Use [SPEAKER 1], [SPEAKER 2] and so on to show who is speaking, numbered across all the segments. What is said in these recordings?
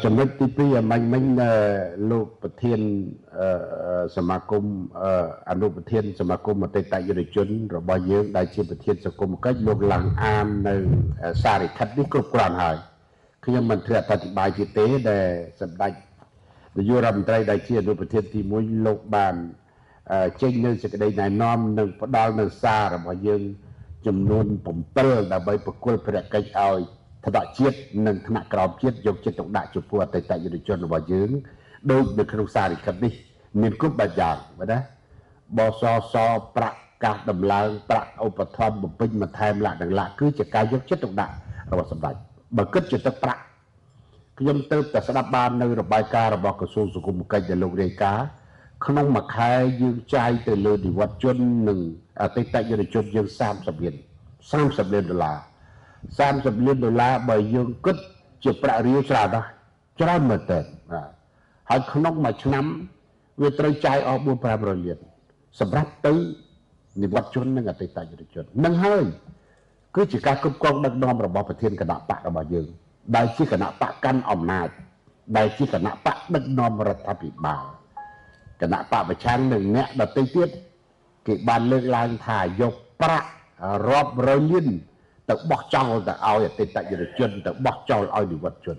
[SPEAKER 1] ចំណុចទី2មិញលោកប្រធានសមាគមអនុប្រធានសមាគមអតីតយុវជនរបស់យើងដែលជាប្រធានសង្គមកិច្ចលោកឡើងអាននៅសារលិខិតនេះគ្រប់គ្រាន់ហើយខ្ញុំមិនធ្វើអត្ថាធិប្បាយទៀតទេដែលសម្ដេចនាយករដ្ឋមន្ត្រីដែលជាអនុប្រធានទី1លោកបានចេញនៅសេចក្តីណែនាំនិងផ្ដល់នៅសាររបស់យើងចំនួន7ដើម្បីប្រគល់ព្រះកិច្ចឲ្យថ្នាក់ជាតិនិងថ្នាក់ក្រោមជាតិយកចិត្តទុកដាក់ចំពោះអតីតយុវជនរបស់យើងដូចនៅក្នុងសារលិខិតនេះមានគ្រប់បែបយ៉ាងណាបសសប្រាក់កាសដំឡើងប្រាក់ឧបត្ថម្ភបំពេញបន្ថែមលក្ខណៈគឺជាការយកចិត្តទុកដាក់របស់សម្ដេចបើគិតជាទឹកប្រាក់ខ្ញុំទៅតែស្ដាប់បាននៅរបាយការណ៍របស់ក្រសួងសង្គមកិច្ចដែលលោករាយការណ៍ក្នុងមួយខែយើងចាយទៅលើនិវត្តជននិងអតីតយុវជនយើង30លានដុល្លារ30លានដុល្លារបើយើងគិតជាប្រាក់រៀលច្រើនណាស់ច្រើនមែនតើហើយក្នុងមួយឆ្នាំវាត្រូវចាយអស់4-500លានសម្រាប់ទៅនិវត្តជននិងអតីតយុវជននឹងហើយគឺជាការគ្រប់គ្រងដឹកនាំរបស់ប្រធានគណៈបករបស់យើងដែលជាគណៈបកកាន់អំណាចដែលជាគណៈបកដឹកនាំរដ្ឋាភិបាលគណៈបកប្រឆាំងនិងអ្នកដទៃទៀតគេបានលើកឡើងថាយកប្រាក់រាប់រយលានទៅបោះចោលទៅឲ្យអតីតយុវជនទៅបោះចោលឲ្យនិវត្តជន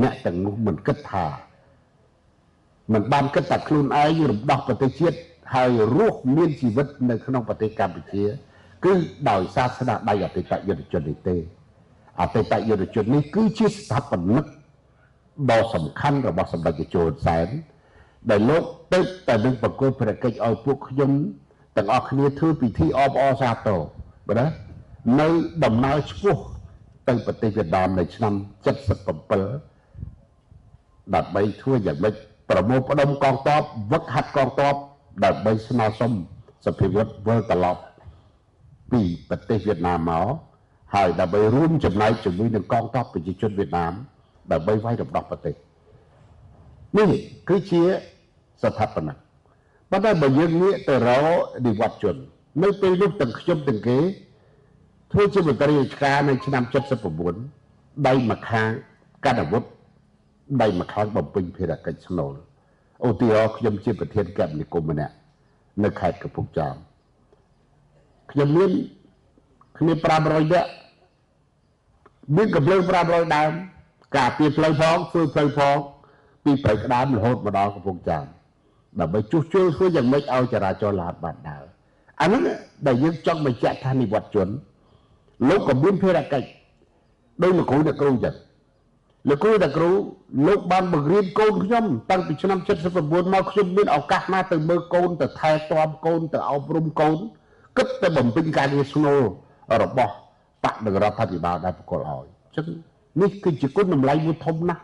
[SPEAKER 1] អ្នកទាំងនោះមិនគិតថាមិនបានគិតថាខ្លួនឯងរំដោះប្រទេសជាតិហើយរស់មានជីវិតនៅក្នុងប្រទេសកម្ពុជាគឺដោយសារស្នាដៃអតីតយុវជននេះទេអតីតយុវជននេះគឺជាស្ថាបនិកដ៏សំខាន់របស់សម្ដេចតេជោ ហ៊ុនសែនដែលលោកទៅតែនឹងប្រគល់ព្រះកិច្ចឲ្យពួកខ្ញុំទាំងអស់គ្នាធ្វើពិធីអបអរសាទរបាទនៅដំណើរឆ្ពោះទៅប្រទេសវៀតណាមនៅឆ្នាំ77ដើម្បីធ្វើយ៉ាងម៉េចប្រមូលផ្ដុំកងទ័ពវឹកហាត់កងទ័ពដើម្បីស្នើសុំសភាវុធវិលត្រឡប់ពីប្រទេសវៀតណាមមកហើយដើម្បីរួមចំណែកជាមួយនឹងកងទ័ពប្រជាជនវៀតណាមដើម្បីវាយរំដោះប្រទេសនេះគឺជាស្ថាបនិកប៉ុន្តែបើយើងងាកទៅរកនិវត្តជននៅពេលនោះទាំងខ្ញុំទាំងគេធ្វើជាមន្ត្រីរាជការនៅឆ្នាំ79ដៃម្ខាងកាត់អាវុធដៃម្ខាងបំពេញភារកិច្ចស្នូលឧទាហរណ៍ខ្ញុំជាប្រធានគណៈនិគមម្នាក់នៅខេត្តកំពង់ចាមខ្ញុំមានគ្នា500នាក់មានកម្លាំង500ដើមការពារផ្លូវផងធ្វើផ្លូវផងពីព្រៃក្តាមរហូតមកដល់កំពង់ចាមដើម្បីជួសជុលធ្វើយ៉ាងម៉េចឲ្យចរាចរណ៍ឡើងបានដើរអានោះដែលយើងចង់បញ្ជាក់ថានិវត្តជនលោកក៏មានភារកិច្ចដោយលោកគ្រូអ្នកគ្រូចឹងលោកគ្រូអ្នកគ្រូលោកបានបង្រៀនកូនខ្ញុំតាំងពីឆ្នាំ79មកខ្ញុំមានឱកាសណាទៅមើលកូនទៅថែទាំកូនទៅអប់រំកូនគិតតែបំពេញការងារស្នូលរបស់បកនិងរដ្ឋាភិបាលដែលប្រកល់ឲ្យអញ្ចឹងនេះគឺជាគុណតម្លៃមួយធំណាស់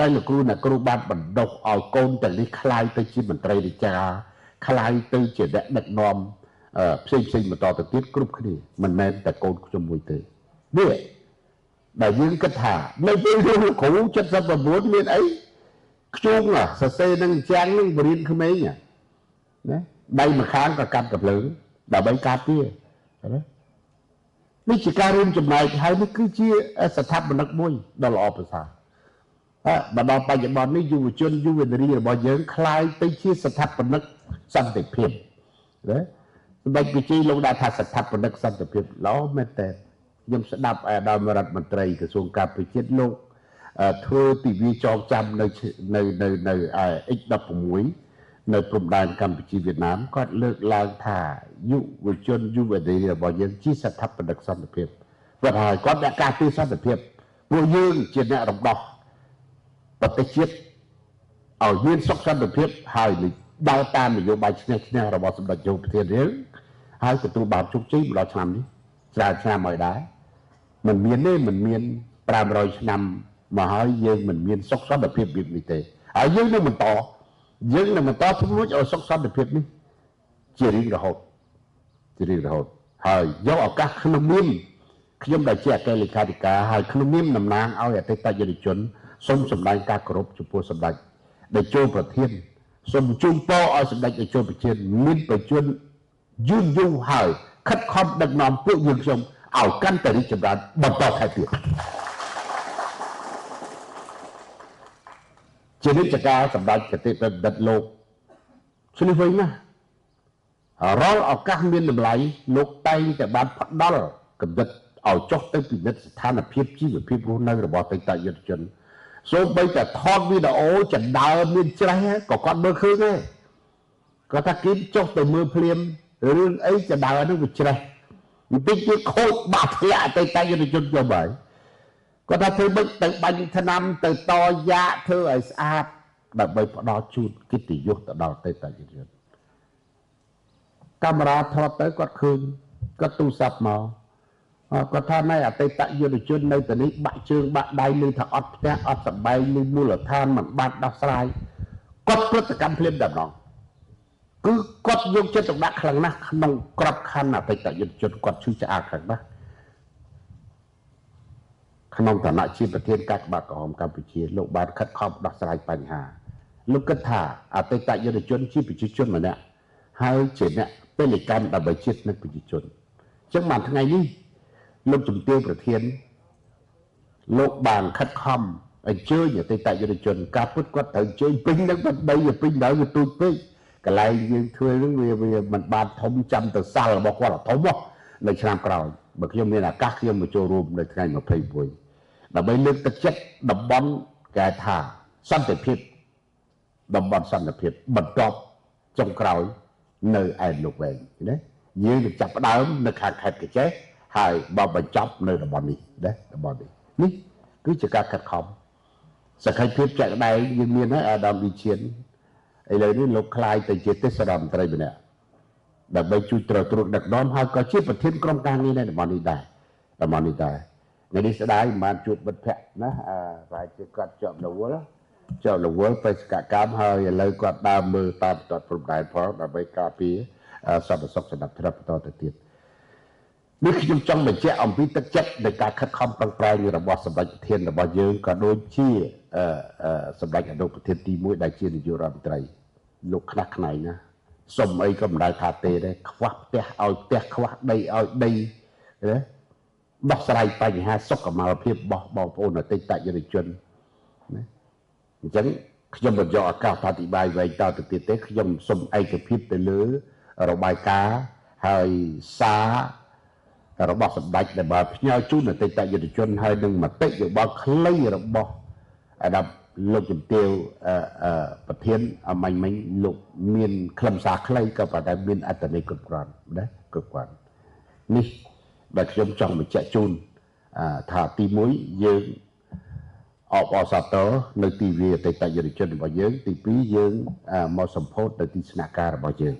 [SPEAKER 1] ដែលលោកគ្រូអ្នកគ្រូបានបណ្ដុះឲ្យកូនទាំងនេះคล้ายទៅជាមន្ត្រីរាជការคล้ายទៅជាអ្នកដឹកនាំផ្សេងបន្តទៅទៀតគ្រប់គ្នាមិនមែនតែកូនខ្ញុំមួយទេនេះដែលយើងគិតថានៅពេលលោកគ្រូ79មានអីខ្ជុំសរសេរនឹងចាំងនឹងបរៀនក្មេងណាដៃម្ខាងក៏កាត់កភ្លើងដើម្បីការពារណានេះជាការរួមចំណែកហើយនេះគឺជាស្ថាបនិកមួយដ៏ល្អប្រសើរមកដល់បច្ចុប្បន្ននេះយុវជនយុវនារីរបស់យើងคล้ายទៅជាស្ថាបនិកសន្តិភាពណាសម្ដេចវិជ័យលោកដាក់ថាស្ថាបនិកសន្តិភាពល្អមែនតើខ្ញុំស្ដាប់អាដាមរដ្ឋមន្ត្រីក្រសួងការពារជាតិលោកធ្វើទិវាចងចាំនៅX16នៅព្រំដែនកម្ពុជាវៀតណាមគាត់លើកឡើងថាយុវជនយុវនារីរបស់យើងជាស្ថាបនិកសន្តិភាពគាត់ហើយគាត់អ្នកការពារសន្តិភាពពួកយើងជាអ្នករំដោះប្រទេសជាតិឲ្យមានសុខសន្តិភាពហើយដើរតាមនយោបាយឈ្នះឈ្នះរបស់សម្ដេចជោប្រធានយើងហើយទទួលបានជោគជ័យមកដល់ឆ្នាំនេះច្រើនឆ្នាំហើយដែរមិនមានទេមិនមាន500ឆ្នាំមកហើយយើងមិនមានសុខសន្តិភាពវិបនេះទេហើយយើងនឹងបន្តជំនួយឲ្យសុខសន្តិភាពនេះជារៀងរហូតហើយយកឱកាសក្នុងនាមខ្ញុំដែលជាអគ្គលេខាធិការហើយក្នុងនាមតំណាងឲ្យអតីតយុវជនសូមសម្ដែងការគោរពចំពោះសម្ដេចតេជោប្រធានសូមជូនពរឲ្យសម្ដេចតេជោប្រធានមានប្រជញ្ញយូរហើយខិតខំដឹកនាំពួកយើងខ្ញុំឲ្យកាន់តែរីកចម្រើនបន្តថែទៀត ជានិច្ចការសម្ដេចគតិបណ្ឌិតលោកឆ្លៀសវិញណារាល់ឱកាសមានតម្លៃលោកតែងតែបានផ្ដល់កំណត់ឲ្យចុះទៅពិនិត្យស្ថានភាពជីវភាពរស់នៅរបស់អតីតយុទ្ធជនសូម្បីតែថតវីដេអូចណ្ដើមមានច្រេះក៏គាត់មើលឃើញដែរគាត់ថាគេចុះទៅមើលភ្លាមរឿងអីចណ្ដើមហ្នឹងវាច្រេះបន្តិចទៀតខូចបាក់ធ្លាក់អតីតយុទ្ធជនយកហើយគាត់ថាធ្វើមិនទៅបាញ់ថ្នាំទៅតយ៉ាធ្វើឲ្យស្អាតដើម្បីផ្ដល់ជូនកិត្តិយសទៅដល់អតីតយុទ្ធជនកាមេរ៉ាថតទៅគាត់ឃើញគាត់ទូរស័ព្ទមកគាត់ថាណែអតីតយុទ្ធជននៅទីនេះបាក់ជើងបាក់ដៃលើថាអត់ផ្ទះអត់សបែងលើមូលដ្ឋានមិនបានដោះស្រាយគាត់ព្រឹត្តិកម្មភ្លាមតែម្ដងគឺគាត់យកចិត្តទុកដាក់ខ្លាំងណាស់ក្នុងក្របខ័ណ្ឌអតីតយុទ្ធជនគាត់ឈឺឆ្អាលខ្លាំងណាស់ក្នុងឋានៈជាប្រធានកាកបាទក្រហមកម្ពុជាលោកបានខិតខំដោះស្រាយបញ្ហាលោកគិតថាអតីតយុទ្ធជនជាប្រជាជនម្នាក់ហើយជាអ្នកពលកម្មដើម្បីជាតិនិងប្រជាជនអញ្ចឹងបានថ្ងៃនេះលោកជំទាវប្រធានលោកបានខិតខំអញ្ជើញអតីតយុទ្ធជនការពុតគាត់ត្រូវអញ្ជើញពេញនឹងបាត់ដីពេញដល់វាទូចពេកកន្លែងយើងធ្វើនឹងវាមិនបានធំចាំទៅសាល់របស់គាត់ធំមកនៅឆ្នាំក្រោយបើខ្ញុំមានឱកាសខ្ញុំមកចូលរួមនៅថ្ងៃ21ដើម្បីលើកទឹកចិត្តតំបន់កែថាសន្តិភាពតំបន់សន្តិភាពបន្ទាប់ចុងក្រោយនៅឯលោកវែងណាយើងនឹងចាប់ផ្ដើមនៅខាងខេត្តកញ្ចេះហើយបបបញ្ចប់នៅតំបន់នេះណាតំបន់នេះគឺជាការខិតខំសក្ខីភាពជាក់ស្ដែងយើងមានហើយអាដាមឌីឈៀនឥឡូវនេះលោកខ្លាយទៅជាទេសរដ្ឋមន្ត្រីម្នាក់ដើម្បីជួយត្រួតដឹកនាំហើយក៏ជាប្រធានក្រុមការងារនៅតំបន់នេះដែរថ្ងៃនេះស្ដាយមិនបានជួបមិត្តភ័ក្តិណាប្រហែលជាគាត់ជាប់រវល់បេសកកម្មហើយឥឡូវគាត់ដើរមើលតាមតតព្រំដែនផងដើម្បីការពារសន្តិសុខសម្រាប់ថ្នាក់បន្តទៅទៀតនេះខ្ញុំចង់បញ្ជាក់អំពីទឹកចិត្តនៃការខិតខំប្រឹងប្រែងរបស់សម្ដេចប្រធានរបស់យើងក៏ដូចជាសម្ដេចអនុប្រធានទី1ដែលជានាយករដ្ឋមន្ត្រីលោកខ្នះខ្នែងណាសុំអីក៏មិនដែលថាទេដែរខ្វះផ្ទះឲ្យផ្ទះខ្វះដីឲ្យដីណាដោះស្រាយបញ្ហាសុខុមាលភាពរបស់បងប្អូនអតីតយុវជនណាអញ្ចឹងខ្ញុំមិនយកឱកាសអធិប្បាយវែងតទៅទៀតទេខ្ញុំសូមឯកភាពទៅលើរបាយការណ៍ហើយសាររបស់សម្ដេចដែលបានផ្ញើជូនអតីតយុវជនហើយនឹងមតិយោបល់ខ្លីរបស់អាដាមលោកជំទាវប្រធានអមាញ់មិញលោកមានខ្លឹមសារខ្លីក៏ប៉ុន្តែមានអត្ថន័យគ្រប់គ្រាន់ណាគ្រប់គ្រាន់នេះដែលខ្ញុំចង់បញ្ជាក់ជូនថាទី1យើងអបអរសាទរនៅទីវាអតីតយុវជនរបស់យើងទី2យើងមកសម្ពោធនៅទីស្នាក់ការរបស់យើង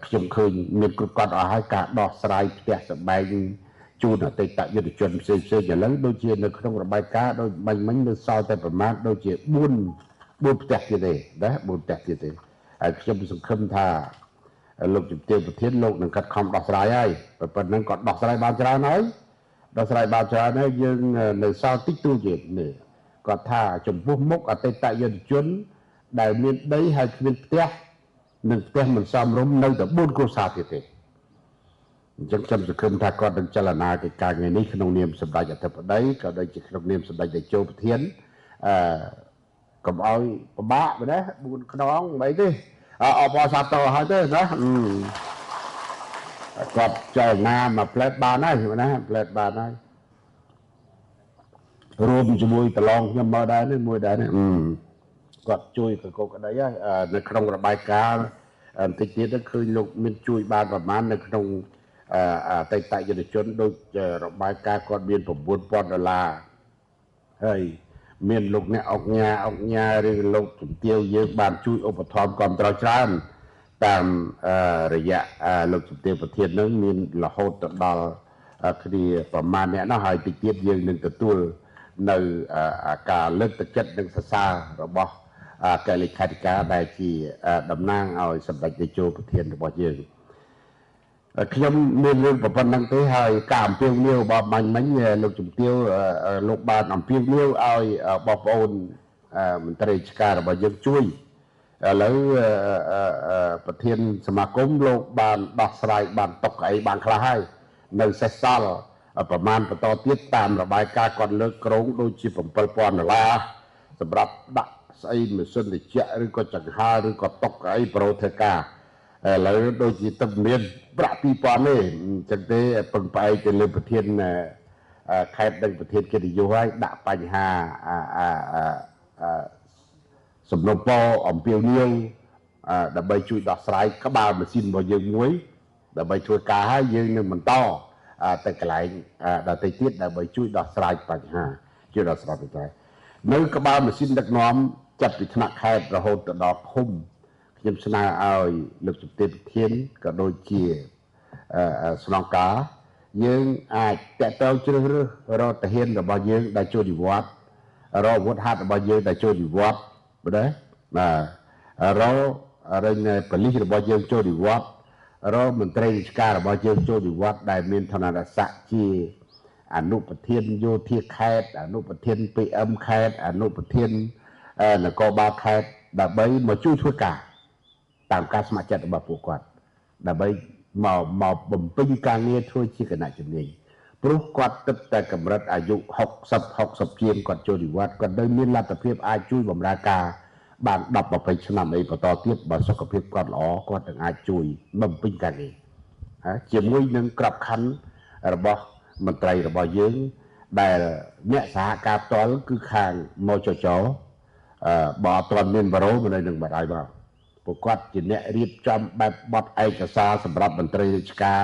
[SPEAKER 1] ខ្ញុំឃើញមានគ្រប់គ្រាន់អស់ហើយការដោះស្រាយផ្ទះសម្បែងជូនអតីតយុវជនផ្សេងៗឥឡូវដូចជានៅក្នុងរបាយការណ៍ដូចមិញនៅសល់តែប្រមាណដូចជា4ផ្ទះទៀតទេណា4ផ្ទះទៀតទេហើយខ្ញុំសង្ឃឹមថាលោកជំទាវប្រធានលោកនឹងកាត់ខំដោះស្រាយហើយប៉ុណ្ណឹងក៏ដោះស្រាយបានច្រើនហើយយើងនៅសល់តិចតួចទៀតនេះគាត់ថាចំពោះមុខអតីតយុវជនដែលមានដីហើយគ្មានផ្ទះនិងផ្ទះមិនសមរម្យនៅតែ4គ្រួសារទៀតទេអញ្ចឹងខ្ញុំសង្ឃឹមថាគាត់នឹងចលនាកិច្ចការងារនេះក្នុងនាមសម្ដេចអធិបតីក៏ដូចជាក្នុងនាមសម្ដេចតេជោប្រធានកុំឲ្យពិបាកណា4ខ្នងមិនអីទេអបអរសាទរឲ្យទេណាគាត់ចលនាមកផ្លែតបានហើយណាផ្លែតបានហើយរួមជាមួយប្រឡងខ្ញុំមកដែរនេះមួយដែរនេះគាត់ជួយកកក្តីហើយនៅក្នុងរបាយការណ៍បន្តិចទៀតឃើញលោកមានជួយបានប្រមាណនៅក្នុងអតីតយុវជនដូចរបាយការណ៍គាត់មាន$9,000ហើយមានលោកអ្នកអង្គញាឬលោកជំទាវយើងបានជួយឧបត្ថម្ភគាំទ្រច្រើនតាមរយៈលោកជំទាវប្រធាននឹងមានរហូតទៅដល់គ្នាប្រមាណអ្នកនោះហើយតិចទៀតយើងនឹងទទួលនៅការលើកទឹកចិត្តនិងសរសើររបស់កែលេខាធិការដែលជាតំណាងឲ្យសម្ដេចតេជោប្រធានរបស់យើងខ្ញុំមានរឿងប៉ុណ្្នឹងទេហើយការអំពាវនាវរបស់បាញ់មិញលោកជំទាវលោកបានអំពាវនាវឲ្យបងប្អូនមន្ត្រីរាជការរបស់យើងជួយឥឡូវប្រធានសមាគមលោកបានដោះស្រាយបានតុកអីបានខ្លះហើយនៅសេសសល់ប្រមាណបន្តទៀតតាមរបាយការណ៍គាត់លើកក្រុងដូចជា$7,000សម្រាប់ដាក់ ស្អីម៉ាស៊ីនត្រជាក់ឬក៏ចង្ហាឬក៏តុកអីប្រូធ្វើការឥឡូវដូចជាទឹកមានប្រាក់ 2000 ទេអញ្ចឹងទេពឹងផ្អែកទៅលើប្រធានខេត្តនិងប្រធានកិត្តិយសហើយដាក់បញ្ហាសំណុំពរអំពាវនាវដើម្បីជួយដោះស្រាយក្បាលម៉ាស៊ីនរបស់យើងមួយដើម្បីធ្វើការហើយយើងនឹងបន្តទៅកន្លែងដទៃទៀតដើម្បីជួយដោះស្រាយបញ្ហាជួយដោះស្រាយបញ្ហានៅក្បាលម៉ាស៊ីនដឹកនាំចាប់ពីថ្នាក់ខេត្តរហូតទៅដល់ឃុំខ្ញុំស្នើឲ្យលោកជំទាវប្រធានក៏ដូចជាស្នងការយើងអាចតេតើជ្រើសរើសរកទាហានរបស់យើងដែលចូលនិវត្តន៍រកអាវុធហត្ថរបស់យើងដែលចូលនិវត្តន៍បាទរកប៉ូលីសរបស់យើងចូលនិវត្តន៍រកមន្ត្រីរាជការរបស់យើងចូលនិវត្តន៍ដែលមានឋានៈស័ក្តិជាអនុប្រធានយោធាខេត្តអនុប្រធាន PM ខេត្តអនុប្រធាននគរបាលខេត្តដើម្បីមកជួយធ្វើការតាមការស្ម័គ្រចិត្តរបស់ពួកគាត់ដើម្បីមកបំពេញការងារធ្វើជាគណៈជំនាញព្រោះគាត់ទឹកតែកម្រិតអាយុ60ជាងគាត់ចូលនិវត្តន៍គាត់នៅមានលទ្ធភាពអាចជួយបម្រើការបាន10-20ឆ្នាំអីបន្តទៀតបើសុខភាពគាត់ល្អគាត់នឹងអាចជួយបំពេញការងារជាមួយនឹងក្របខ័ណ្ឌរបស់មន្ត្រីរបស់យើងដែលអ្នកសហការផ្ទាល់គឺខាងមកចចបើអត់ទាន់មានបារោនៅនឹងបាត់ហើយបាទពួកគាត់ជាអ្នករៀបចំបែបបទឯកសារសម្រាប់មន្ត្រីរាជការ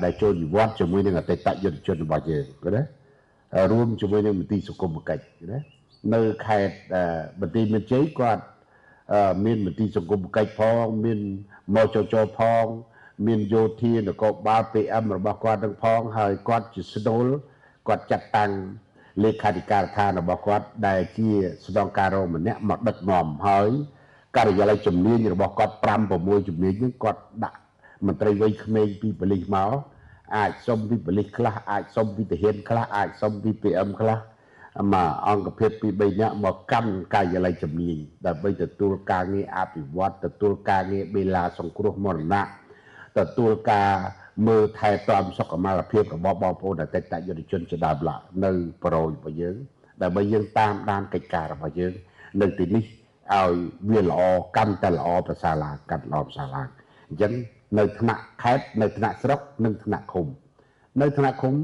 [SPEAKER 1] ដែលចូលនិវត្តន៍ជាមួយនឹងអតីតយុទ្ធជនរបស់យើងណារួមជាមួយនឹងមន្ទីរសង្គមកិច្ចណានៅខេត្តបន្ទាយមានជ័យគាត់មានមន្ទីរសង្គមកិច្ចផងមានមកចចផងមានយោធានគរបាល PM របស់គាត់ទាំងផងហើយគាត់ជាស្នូលគាត់ចាត់តាំងលេខាធិការដ្ឋានរបស់គាត់ដែលជាស្នងការរងម្នាក់មកដឹកនាំហើយការិយាល័យជំនាញរបស់គាត់5-6ជំនាញហ្នឹងគាត់ដាក់មន្ត្រីវ័យក្មេងពីប៉ូលីសមកអាចសុំពីប៉ូលីសខ្លះអាចសុំពីទាហានខ្លះអាចសុំពី PM ខ្លះមកអង្គភាពពី3នាក់មកកាន់ការិយាល័យជំនាញដើម្បីទទួលការងារអភិវឌ្ឍទទួលការងារបេឡាសង្គ្រោះមរណៈទទួលការមើលថែទាំសុខុមាលភាពរបស់បងប្អូនអតីតយុទ្ធជនជាដើមឡើយនៅប្រូរបស់យើងដើម្បីយើងតាមដានកិច្ចការរបស់យើងនៅទីនេះឲ្យវាល្អកាន់តែល្អប្រសើរឡើងកាន់ល្អប្រសើរឡើងអញ្ចឹងនៅថ្នាក់ខេត្តនៅថ្នាក់ស្រុកនិងថ្នាក់ឃុំនៅថ្នាក់ឃុំ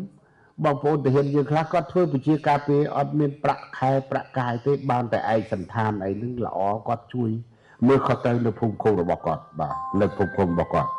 [SPEAKER 1] បងប្អូនទាហានយើងខ្លះគាត់ធ្វើប្រជាការពារអត់មានប្រាក់ខែប្រាក់កាយទេបានតែឯកសន្តានអីហ្នឹងល្អគាត់ជួយមើលខុសត្រូវនៅភូមិឃុំរបស់គាត់បាទនៅភូមិឃុំរបស់គាត់